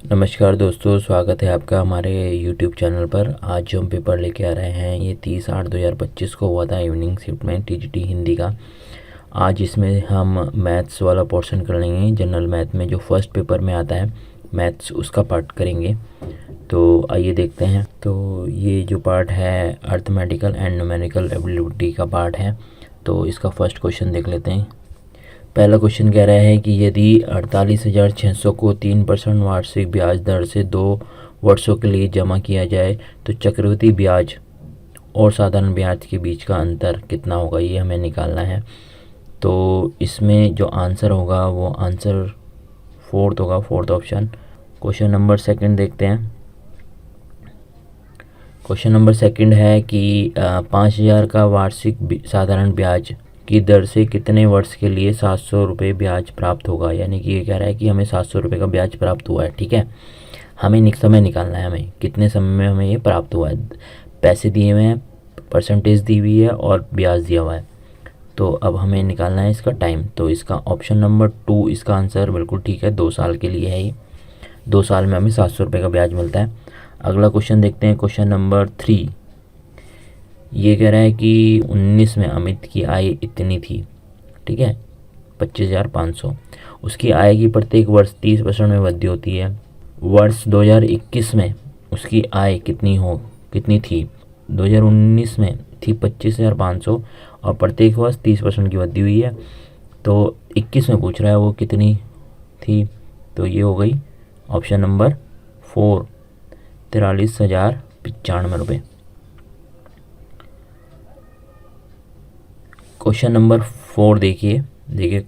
नमस्कार दोस्तों, स्वागत है आपका हमारे YouTube चैनल पर। आज जो हम पेपर लेके आ रहे हैं ये 30/8/2025 को हुआ था इवनिंग शिफ्ट में TGT हिंदी का। आज इसमें हम मैथ्स वाला पोर्शन कर लेंगे। जनरल मैथ में जो फर्स्ट पेपर में आता है मैथ्स, उसका पार्ट करेंगे। तो आइए देखते हैं। तो ये जो पार्ट है अर्थमेटिकल एंड न्यूमेरिकल एबिलिटी का पार्ट है। तो इसका फर्स्ट क्वेश्चन देख लेते हैं। पहला क्वेश्चन कह रहा है कि यदि 48,600 को 3% वार्षिक ब्याज दर से 2 वर्षों के लिए जमा किया जाए तो चक्रवृद्धि ब्याज और साधारण ब्याज के बीच का अंतर कितना होगा, ये हमें निकालना है। तो इसमें जो आंसर होगा वो आंसर फोर्थ होगा, fourth option. Question number second देखते हैं। क्वेश्चन नंबर सेकंड है कि 5,000 का वार्षिक साधारण ब्याज की दर से कितने वर्ष के लिए 700 रुपये ब्याज प्राप्त होगा। यानी कि ये कह रहा है कि हमें 700 रुपये का ब्याज प्राप्त हुआ है। ठीक है, हमें समय निकालना है, हमें कितने समय में हमें ये प्राप्त हुआ है। पैसे दिए हुए हैं, परसेंटेज दी हुई है और ब्याज दिया हुआ है। तो अब हमें निकालना है इसका टाइम। तो इसका ऑप्शन नंबर 2 इसका आंसर बिल्कुल ठीक है। 2 साल के लिए है ये। 2 साल में हमें 700 रुपये का ब्याज मिलता है। अगला क्वेश्चन देखते हैं। क्वेश्चन नंबर 3 ये कह रहा है कि 19 में अमित की आय इतनी थी। ठीक है, 25,500। उसकी आय की प्रत्येक वर्ष 30% में वृद्धि होती है। वर्ष 2021 में उसकी आय कितनी थी। 2019 में थी 25,500 और प्रत्येक वर्ष 30% की वृद्धि हुई है। तो 21 में पूछ रहा है वो कितनी थी। तो ये हो गई ऑप्शन नंबर 4, 43,095 रुपये। क्वेश्चन नंबर 4 देखिए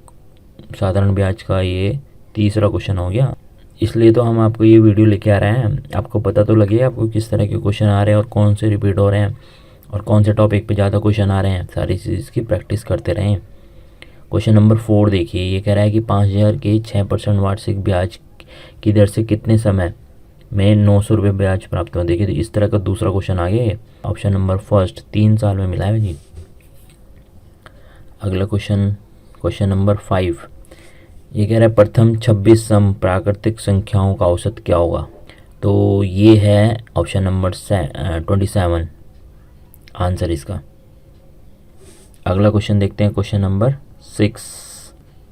साधारण ब्याज का ये तीसरा क्वेश्चन हो गया। इसलिए तो हम आपको ये वीडियो लेके आ रहे हैं। आपको पता तो लगे आपको किस तरह के क्वेश्चन आ रहे हैं और कौन से रिपीट हो रहे हैं और कौन से टॉपिक पे ज़्यादा क्वेश्चन आ रहे हैं। सारी चीज़ की प्रैक्टिस करते रहें। क्वेश्चन नंबर 4 देखिए, ये कह रहा है कि 5,000 के 6% वार्षिक ब्याज की दर से कितने समय में 900 रुपये ब्याज प्राप्त हो। देखिए तो इस तरह का दूसरा क्वेश्चन आ गया। ऑप्शन नंबर फर्स्ट 3 साल में मिला है जी। अगला क्वेश्चन, क्वेश्चन नंबर 5 ये कह रहा है प्रथम 26 सम प्राकृतिक संख्याओं का औसत क्या होगा। तो ये है ऑप्शन नंबर 27 आंसर इसका। अगला क्वेश्चन देखते हैं। Question number 6।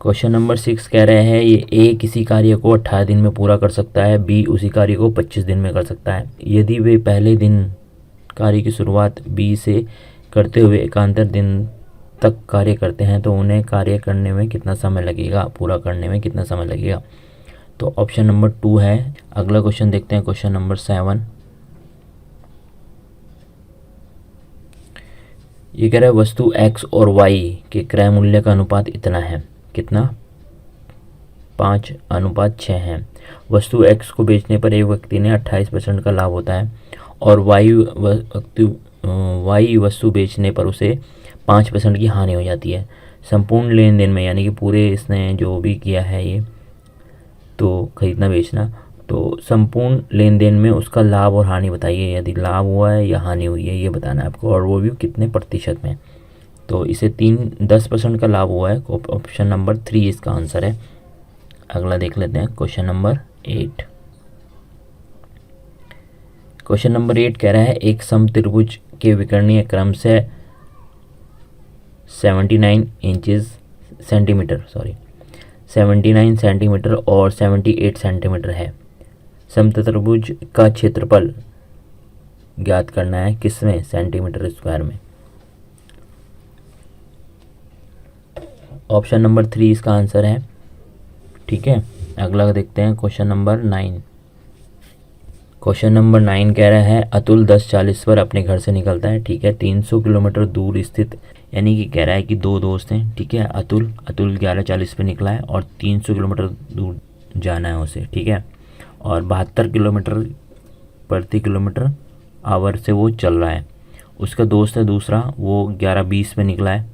क्वेश्चन नंबर 6 कह रहे हैं ये ए किसी कार्य को 18 दिन में पूरा कर सकता है, बी उसी कार्य को 25 दिन में कर सकता है। यदि वे पहले दिन कार्य की शुरुआत बी से करते हुए एकांतर दिन तक कार्य करते हैं तो उन्हें कार्य करने में कितना समय लगेगा, पूरा करने में कितना समय लगेगा। तो ऑप्शन नंबर 2 है। अगला क्वेश्चन देखते हैं। क्वेश्चन नंबर 7 ये कह रहा है वस्तु x और y के क्रय मूल्य का अनुपात इतना है। कितना? 5:6 है। वस्तु x को बेचने पर एक व्यक्ति ने 28% का लाभ होता है और y वस्तु बेचने पर उसे 5% की हानि हो जाती है। संपूर्ण लेन देन में, यानी कि पूरे इसने जो भी किया है ये, तो खरीदना बेचना, तो संपूर्ण लेन देन में उसका लाभ और हानि बताइए। यदि लाभ हुआ है या हानि हुई है ये बताना है आपको, और वो भी कितने प्रतिशत में। तो इसे 10% का लाभ हुआ है। ऑप्शन नंबर 3 इसका आंसर है। अगला देख लेते हैं। Question number 8। क्वेश्चन नंबर 8 कह रहा है एक समत्रिभुज के विकर्णीय क्रम से 79 सेंटीमीटर और 78 सेंटीमीटर है। समत्रिभुज का क्षेत्रफल ज्ञात करना है, किसमें? सेंटीमीटर स्क्वायर में। ऑप्शन नंबर 3 इसका आंसर है। ठीक है, अगला देखते हैं। Question number 9। क्वेश्चन नंबर 9 कह रहा है अतुल 10:40 पर अपने घर से निकलता है। ठीक है, 300 किलोमीटर दूर स्थित, यानी कि कह रहा है कि दो दोस्त हैं। ठीक है, अतुल 11:40 पे निकला है और 300 किलोमीटर दूर जाना है उसे। ठीक है, और 72 किलोमीटर प्रति किलोमीटर आवर से वो चल रहा है। उसका दोस्त है दूसरा, वो 11:20 पे निकला है।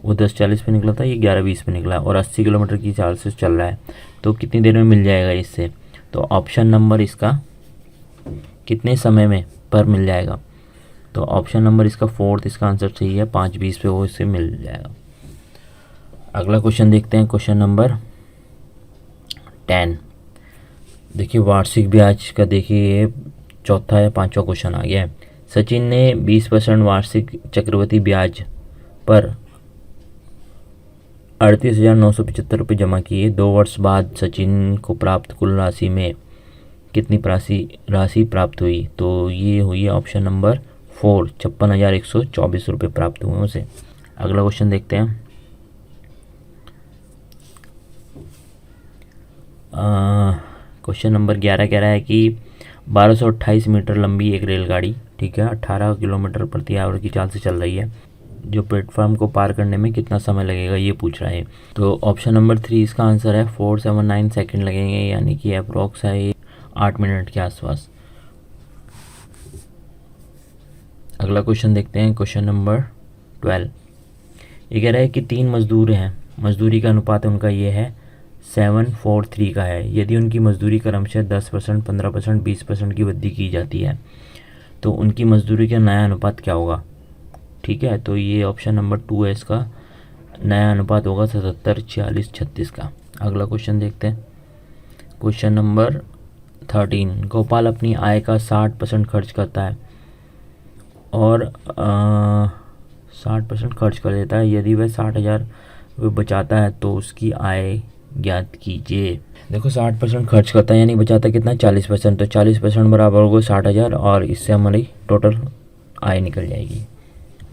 वो 10:40 पे निकला था, ये 11:20 पे निकला है और 80 किलोमीटर की चाल से चल रहा है। तो कितनी देर में मिल जाएगा इससे? तो ऑप्शन नंबर इसका कितने समय में पर मिल जाएगा। तो ऑप्शन नंबर इसका 4 इसका आंसर सही है। 5:20 पे वो इससे मिल जाएगा। अगला क्वेश्चन देखते हैं। Question number 10। देखिए वार्षिक ब्याज का देखिए ये चौथा या पांचवा क्वेश्चन आ गया है। सचिन ने 20% वार्षिक चक्रवृद्धि ब्याज पर 38,975 रुपये जमा किए। 2 वर्ष बाद सचिन को प्राप्त कुल राशि में कितनी राशि प्राप्त हुई? तो ये हुई है ऑप्शन नंबर 4, 56,124 रुपये प्राप्त हुए उसे। अगला क्वेश्चन देखते हैं। क्वेश्चन नंबर 11 कह रहा है कि 1228 मीटर लंबी एक रेलगाड़ी, ठीक है, 18 किलोमीटर प्रति आवर की चाल से चल रही है, जो प्लेटफॉर्म को पार करने में कितना समय लगेगा ये पूछ रहा है। तो ऑप्शन नंबर 3 इसका आंसर है 479 सेकंड लगेंगे, यानी कि अप्रोक्स है 8 मिनट के आसपास। अगला क्वेश्चन देखते हैं, क्वेश्चन नंबर 12। ये कह रहा है कि 3 मजदूर हैं, मजदूरी का अनुपात उनका ये है 7:4:3 का है। यदि उनकी मजदूरी क्रमशः 10%, 15%, 20% की वृद्धि की जाती है तो उनकी मजदूरी का नया अनुपात क्या होगा? ठीक है, तो ये ऑप्शन नंबर 2 है, इसका नया अनुपात होगा 77, 46, 36 का। अगला क्वेश्चन देखते हैं, क्वेश्चन नंबर 13। गोपाल अपनी आय का 60% खर्च करता है और 60% खर्च कर देता है। यदि वह 60,000 बचाता है तो उसकी आय ज्ञात कीजिए। देखो 60% खर्च करता है यानी बचाता कितना? 40%। तो 40% बराबर होगा 60,000 और इससे हमारी टोटल आय निकल जाएगी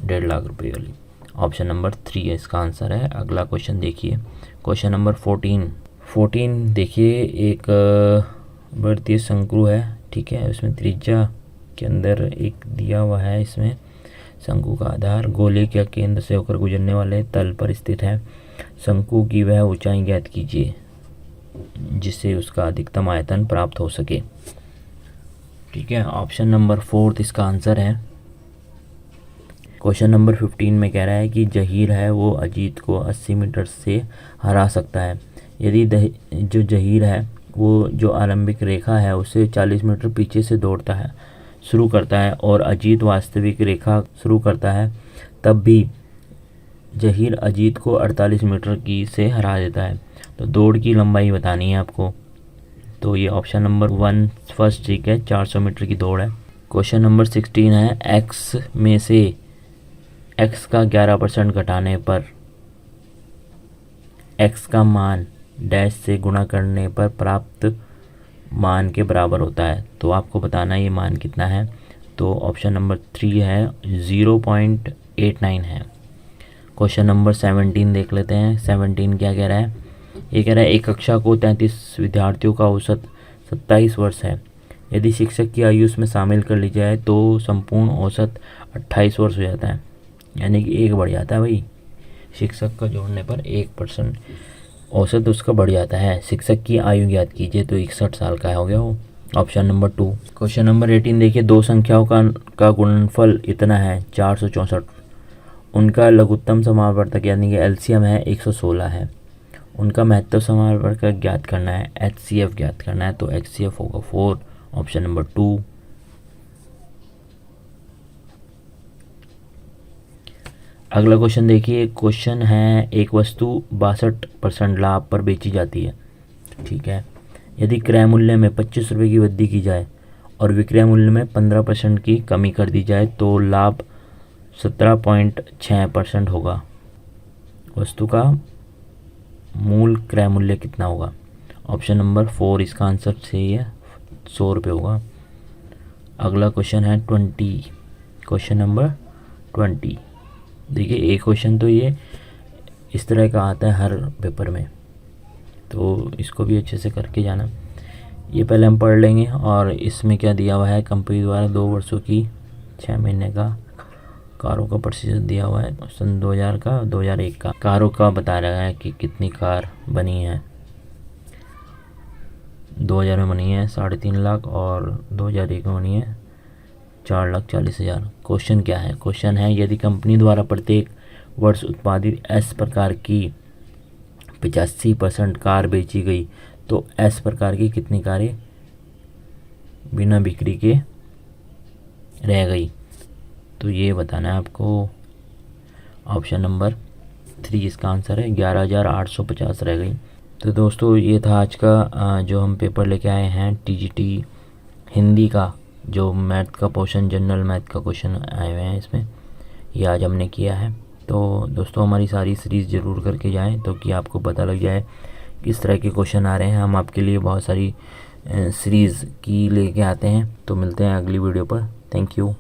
1.5 लाख रुपये वाली। ऑप्शन नंबर 3 है इसका आंसर है। अगला क्वेश्चन देखिए, क्वेश्चन नंबर 14 देखिए, एक वृत्तीय शंकु है, ठीक है, उसमें त्रिज्या के अंदर एक दिया हुआ है, इसमें शंकु का आधार गोले के केंद्र से होकर गुजरने वाले तल पर स्थित है। शंकु की वह ऊंचाई ज्ञात कीजिए जिससे उसका अधिकतम आयतन प्राप्त हो सके। ठीक है, ऑप्शन नंबर 4 इसका आंसर है। क्वेश्चन नंबर 15 में कह रहा है कि जहीर है वो अजीत को 80 मीटर से हरा सकता है। यदि जो जहीर है वो जो आरंभिक रेखा है उससे 40 मीटर पीछे से दौड़ता है शुरू करता है और अजीत वास्तविक रेखा शुरू करता है, तब भी जहीर अजीत को 48 मीटर की से हरा देता है। तो दौड़ की लंबाई बतानी है आपको, तो ये ऑप्शन नंबर 1 फर्स्ट ठीक है, 400 मीटर की दौड़ है। क्वेश्चन नंबर 16 है, एक्स में से एक्स का 11% घटाने पर एक्स का मान डैश से गुणा करने पर प्राप्त मान के बराबर होता है। तो आपको बताना है ये मान कितना है। तो ऑप्शन नंबर 3 है 0.89 है। क्वेश्चन नंबर 17 देख लेते हैं। 17 क्या कह रहा है? ये कह रहा है एक कक्षा को 33 विद्यार्थियों का औसत 27 वर्ष है। यदि शिक्षक की आयु उसमें शामिल कर ली जाए तो संपूर्ण औसत 28 वर्ष हो जाता है, यानी कि 1 बढ़ जाता है भाई। शिक्षक का जोड़ने पर 1% औसत उसका बढ़ जाता है। शिक्षक की आयु ज्ञात कीजिए, तो 61 साल का हो गया वो, ऑप्शन नंबर 2। क्वेश्चन नंबर 18 देखिए, दो संख्याओं का गुणनफल इतना है 464। उनका लघुत्तम समापवर्तक यानी कि एलसीएम है 116 है। उनका महत्तम समापवर्तक ज्ञात करना है, एचसीएफ ज्ञात करना है, तो एचसीएफ होगा 4, ऑप्शन नंबर 2। अगला क्वेश्चन देखिए, क्वेश्चन है एक वस्तु 62% लाभ पर बेची जाती है, ठीक है। यदि क्रय मूल्य में 25 रुपये की वृद्धि की जाए और विक्रय मूल्य में 15% की कमी कर दी जाए तो लाभ 17.6% होगा। वस्तु का मूल क्रय मूल्य कितना होगा? ऑप्शन नंबर 4 इसका आंसर सही है, 100 रुपये होगा। अगला क्वेश्चन है 20, क्वेश्चन नंबर 20 देखिए, एक क्वेश्चन तो ये इस तरह का आता है हर पेपर में, तो इसको भी अच्छे से करके जाना। ये पहले हम पढ़ लेंगे। और इसमें क्या दिया हुआ है, कंपनी द्वारा 2 वर्षों की 6 महीने का कारों का प्रतिशत दिया हुआ है, सन 2000 का 2001 का कारों का बता रहा है कि कितनी कार बनी है। 2000 में बनी है 3.5 लाख और 2001 में बनी है 4,40,000। क्वेश्चन क्या है? क्वेश्चन है यदि कंपनी द्वारा प्रत्येक वर्ष उत्पादित एस प्रकार की 85% कार बेची गई तो एस प्रकार की कितनी कारें बिना बिक्री के रह गई? तो ये बताना है आपको। ऑप्शन नंबर 3 इसका आंसर है, 11,850 रह गई। तो दोस्तों ये था आज का जो हम पेपर लेके आए हैं टीजीटी हिंदी का, जो मैथ का पोर्शन, जनरल मैथ का क्वेश्चन आए हुए हैं इसमें, ये आज हमने किया है। तो दोस्तों हमारी सारी सीरीज़ ज़रूर करके जाएं, तो कि आपको पता लग जाए किस तरह के क्वेश्चन आ रहे हैं। हम आपके लिए बहुत सारी सीरीज़ की लेके आते हैं। तो मिलते हैं अगली वीडियो पर। Thank you.